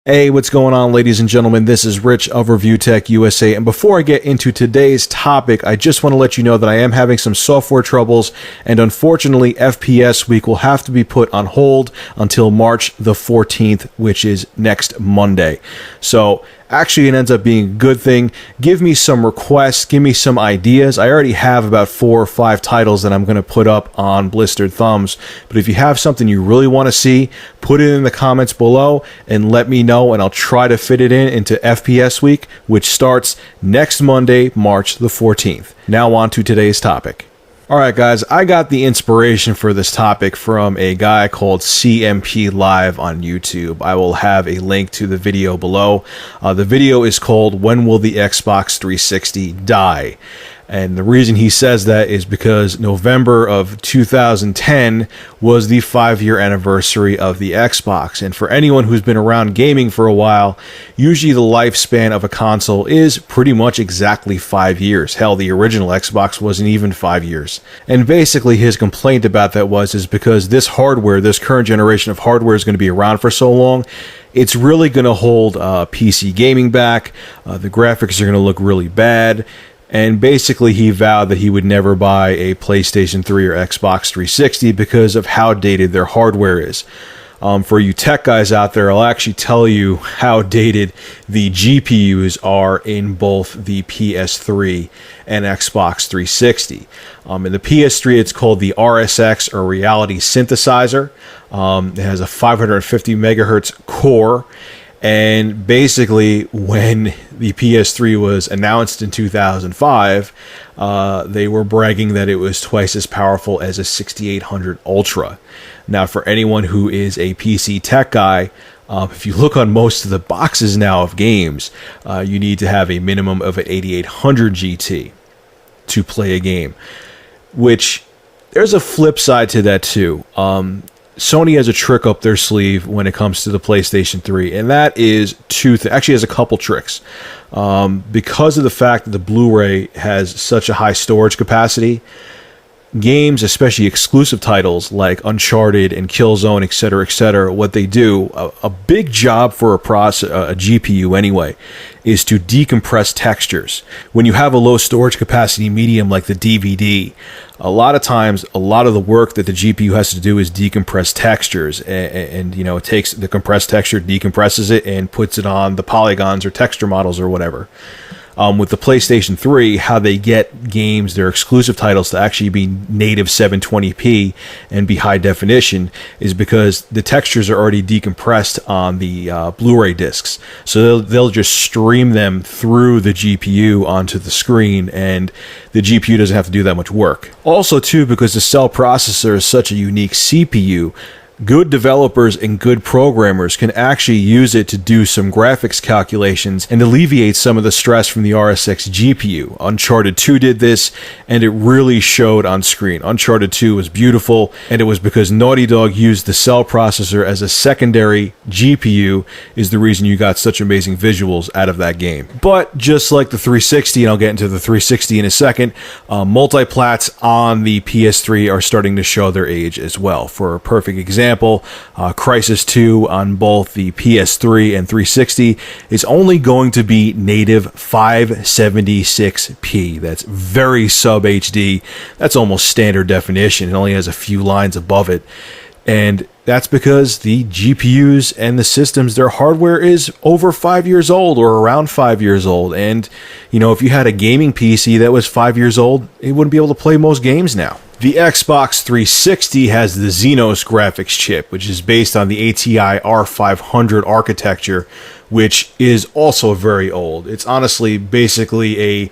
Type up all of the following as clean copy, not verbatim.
Hey, what's going on, ladies and gentlemen? This is Rich of Review Tech USA, and before I get into today's topic, I just want to let you know that I am having some software troubles, and unfortunately, FPS week will have to be put on hold until March the 14th, which is next Monday. So, actually, it ends up being a good thing. Give me some requests, give me some ideas. I already have about 4 or 5 titles that I'm going to put up on Blistered Thumbs, but if you have something you really want to see, put it in the comments below and let me know, and I'll try to fit it into FPS week, which starts next Monday, March the 14th. Now on to today's topic. Alright guys, I got the inspiration for this topic from a guy called CMP Live on YouTube. I will have a link to the video below. The video is called "When Will the Xbox 360 Die?" And the reason he says that is because November of 2010 was the 5-year anniversary of the Xbox. And for anyone who's been around gaming for a while, usually the lifespan of a console is pretty much exactly 5 years. Hell, the original Xbox wasn't even 5 years. And basically his complaint about that is because this hardware, this current generation of hardware is going to be around for so long, it's really going to hold PC gaming back. The graphics are going to look really bad. And basically he vowed that he would never buy a PlayStation 3 or Xbox 360 because of how dated their hardware is. For you tech guys out there, I'll actually tell you how dated the GPUs are in both the PS3 and Xbox 360. In the PS3, it's called the RSX, or Reality Synthesizer. It has a 550 megahertz core. And basically, when the PS3 was announced in 2005, they were bragging that it was twice as powerful as a 6800 Ultra. Now, for anyone who is a PC tech guy, if you look on most of the boxes now of games, you need to have a minimum of an 8800 GT to play a game. Which, there's a flip side to that too. Sony has a trick up their sleeve when it comes to the PlayStation 3, and that is actually has a couple tricks. Because of the fact that the Blu-ray has such a high storage capacity, games, especially exclusive titles like Uncharted and Killzone, etc., what they do, a big job for a GPU anyway, is to decompress textures. When you have a low storage capacity medium like the DVD, a lot of times, a lot of the work that the GPU has to do is decompress textures, and you know, it takes the compressed texture, decompresses it, and puts it on the polygons or texture models or whatever. With the PlayStation 3, how they get games, their exclusive titles, to actually be native 720p and be high definition is because the textures are already decompressed on the Blu-ray discs. So they'll just stream them through the GPU onto the screen, and the GPU doesn't have to do that much work. Also, too, because the cell processor is such a unique CPU, good developers and good programmers can actually use it to do some graphics calculations and alleviate some of the stress from the RSX GPU. Uncharted 2 did this, and it really showed on screen. Uncharted 2 was beautiful, and it was because Naughty Dog used the cell processor as a secondary GPU is the reason you got such amazing visuals out of that game. But just like the 360, and I'll get into the 360 in a second, multiplats on the PS3 are starting to show their age as well. For a perfect example, Crysis 2 on both the PS3 and 360 is only going to be native 576p. That's very sub HD. That's almost standard definition. It only has a few lines above it. And that's because the GPUs and the systems, their hardware is over 5 years old or around 5 years old. And, you know, if you had a gaming PC that was 5 years old, it wouldn't be able to play most games now. The Xbox 360 has the Xenos graphics chip, which is based on the ATI R500 architecture, which is also very old. It's honestly basically a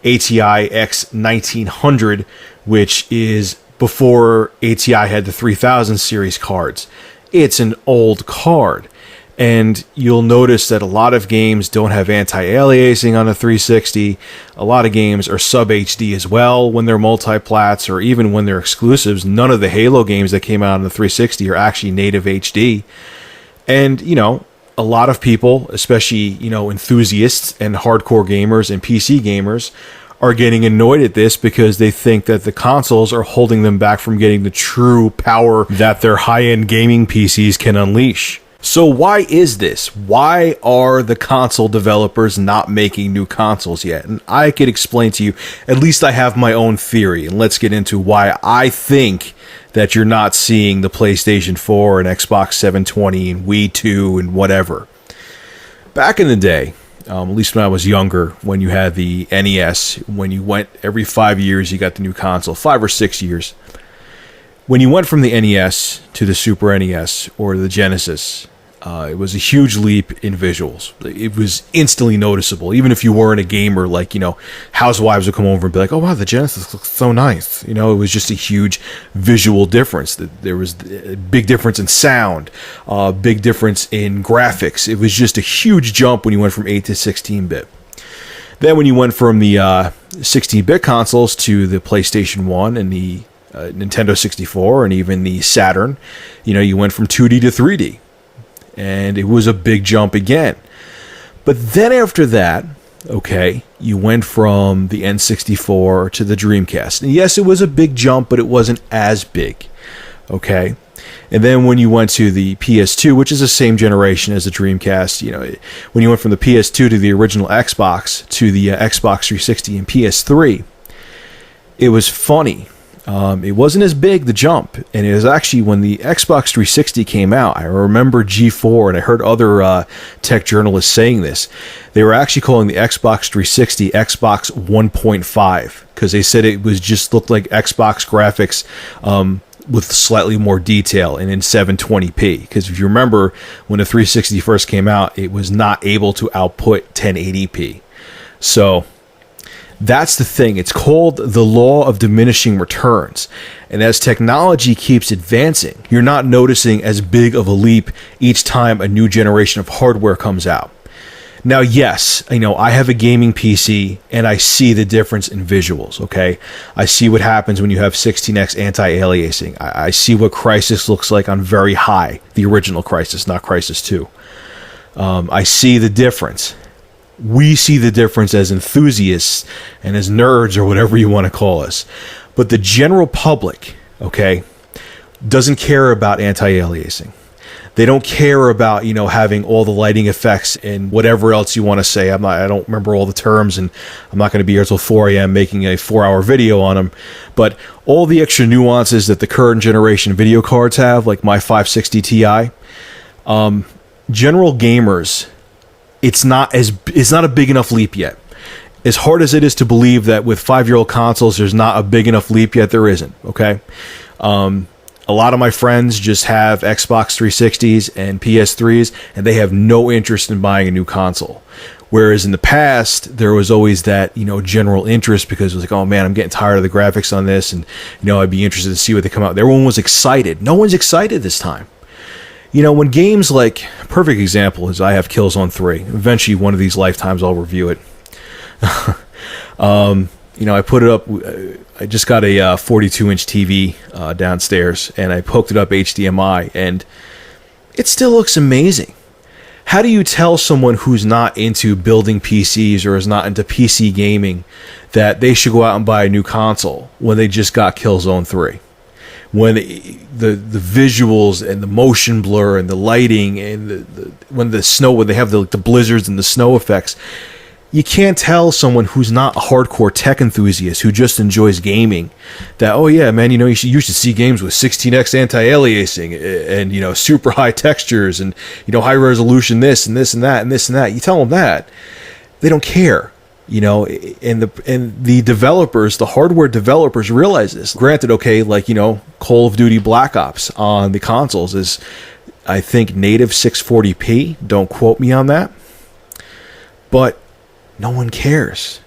ATI X1900, which is before ATI had the 3000 series cards. It's an old card. And you'll notice that a lot of games don't have anti-aliasing on the 360. A lot of games are sub-HD as well when they're multiplats, or even when they're exclusives. None of the Halo games that came out on the 360 are actually native HD. And, you know, a lot of people, especially, you know, enthusiasts and hardcore gamers and PC gamers, are getting annoyed at this because they think that the consoles are holding them back from getting the true power that their high-end gaming PCs can unleash. So why is this? Why are the console developers not making new consoles yet? And I could explain to you, at least I have my own theory, and let's get into why I think that you're not seeing the PlayStation 4 and Xbox 720 and Wii 2 and whatever. Back in the day, at least when I was younger, when you had the NES, when you went every 5 years, you got the new console, 5 or 6 years. When you went from the NES to the Super NES or the Genesis, it was a huge leap in visuals. It was instantly noticeable. Even if you weren't a gamer, like, housewives would come over and be like, oh, wow, the Genesis looks so nice. It was just a huge visual difference. There was a big difference in sound, big difference in graphics. It was just a huge jump when you went from 8 to 16-bit. Then when you went from the 16-bit consoles to the PlayStation 1 and the Nintendo 64 and even the Saturn, you went from 2D to 3D. And it was a big jump again. But then after that, you went from the N64 to the Dreamcast. And yes, it was a big jump, but it wasn't as big. And then when you went to the PS2, which is the same generation as the Dreamcast, when you went from the PS2 to the original Xbox to the Xbox 360 and PS3, it was funny. It wasn't as big, the jump, and it was actually when the Xbox 360 came out. I remember G4, and I heard other tech journalists saying this. They were actually calling the Xbox 360 Xbox 1.5 because they said it was just looked like Xbox graphics with slightly more detail and in 720p. Because if you remember, when the 360 first came out, it was not able to output 1080p. So that's the thing. It's called the law of diminishing returns. And as technology keeps advancing, you're not noticing as big of a leap each time a new generation of hardware comes out. Now, yes, I have a gaming PC and I see the difference in visuals, I see what happens when you have 16x anti-aliasing. I see what Crysis looks like on very high, the original Crysis, not Crysis 2. I see the difference. We see the difference as enthusiasts and as nerds or whatever you want to call us. But the general public, doesn't care about anti-aliasing. They don't care about, having all the lighting effects and whatever else you want to say. I don't remember all the terms, and I'm not going to be here till 4 a.m. making a 4-hour video on them. But all the extra nuances that the current generation video cards have, like my 560 Ti, general gamers, it's not a big enough leap yet. As hard as it is to believe that with 5-year-old consoles there's not a big enough leap yet, there isn't. A lot of my friends just have Xbox 360s and PS3s, and they have no interest in buying a new console. Whereas in the past, there was always that, general interest because it was like, oh man, I'm getting tired of the graphics on this, and I'd be interested to see what they come out. Everyone was excited. No one's excited this time. When games like, perfect example is I have Killzone 3. Eventually, one of these lifetimes, I'll review it. I put it up. I just got a 42-inch TV downstairs, and I hooked it up HDMI, and it still looks amazing. How do you tell someone who's not into building PCs or is not into PC gaming that they should go out and buy a new console when they just got Killzone 3? When the visuals and the motion blur and the lighting and when they have the blizzards and the snow effects, you can't tell someone who's not a hardcore tech enthusiast who just enjoys gaming that, oh yeah, man, you should see games with 16x anti-aliasing and super high textures and high resolution this and this and that and this and that. You tell them that, they don't care. And the developers, the hardware developers realize this. Granted, Call of Duty Black Ops on the consoles is, I think, native 640p. Don't quote me on that. But no one cares.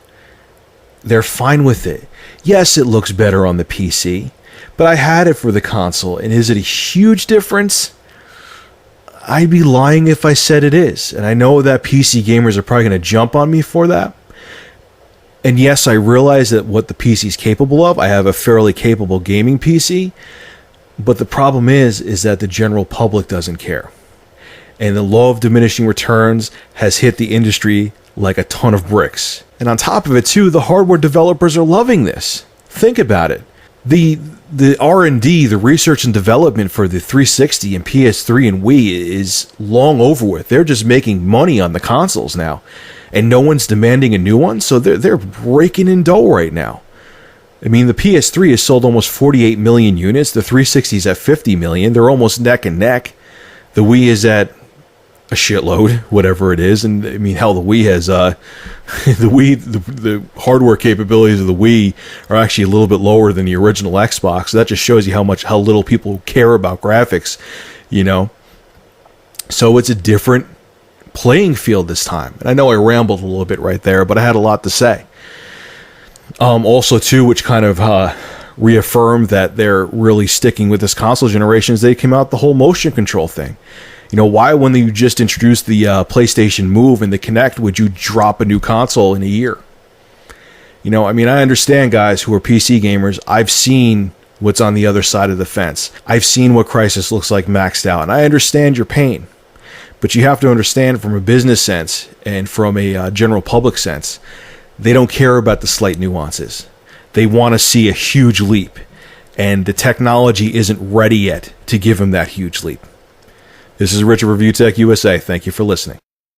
They're fine with it. Yes, it looks better on the PC, but I had it for the console. And is it a huge difference? I'd be lying if I said it is. And I know that PC gamers are probably going to jump on me for that. And yes, I realize that what the PC is capable of. I have a fairly capable gaming PC. But the problem is that the general public doesn't care. And the law of diminishing returns has hit the industry like a ton of bricks. And on top of it, too, the hardware developers are loving this. Think about it. The the R&D, the research and development for the 360 and PS3 and Wii is long over with. They're just making money on the consoles now, and no one's demanding a new one, so they're raking in dough right now. I mean, the PS3 has sold almost 48 million units. The 360 is at 50 million. They're almost neck and neck. The Wii is at a shitload, whatever it is. And I mean, hell, the Wii has the hardware capabilities of the Wii are actually a little bit lower than the original Xbox. So that just shows you how little people care about graphics, you know. So it's a different playing field this time. And I know I rambled a little bit right there, but I had a lot to say. Also, too, which kind of reaffirmed that they're really sticking with this console generation, is they came out the whole motion control thing. You know, why, when you just introduced the PlayStation Move and the Kinect, would you drop a new console in a year? You know, I mean, I understand, guys who are PC gamers. I've seen what's on the other side of the fence. I've seen what Crysis looks like maxed out, and I understand your pain. But you have to understand, from a business sense and from a general public sense, they don't care about the slight nuances. They want to see a huge leap, and the technology isn't ready yet to give them that huge leap. This is Rich of Review Tech USA. Thank you for listening.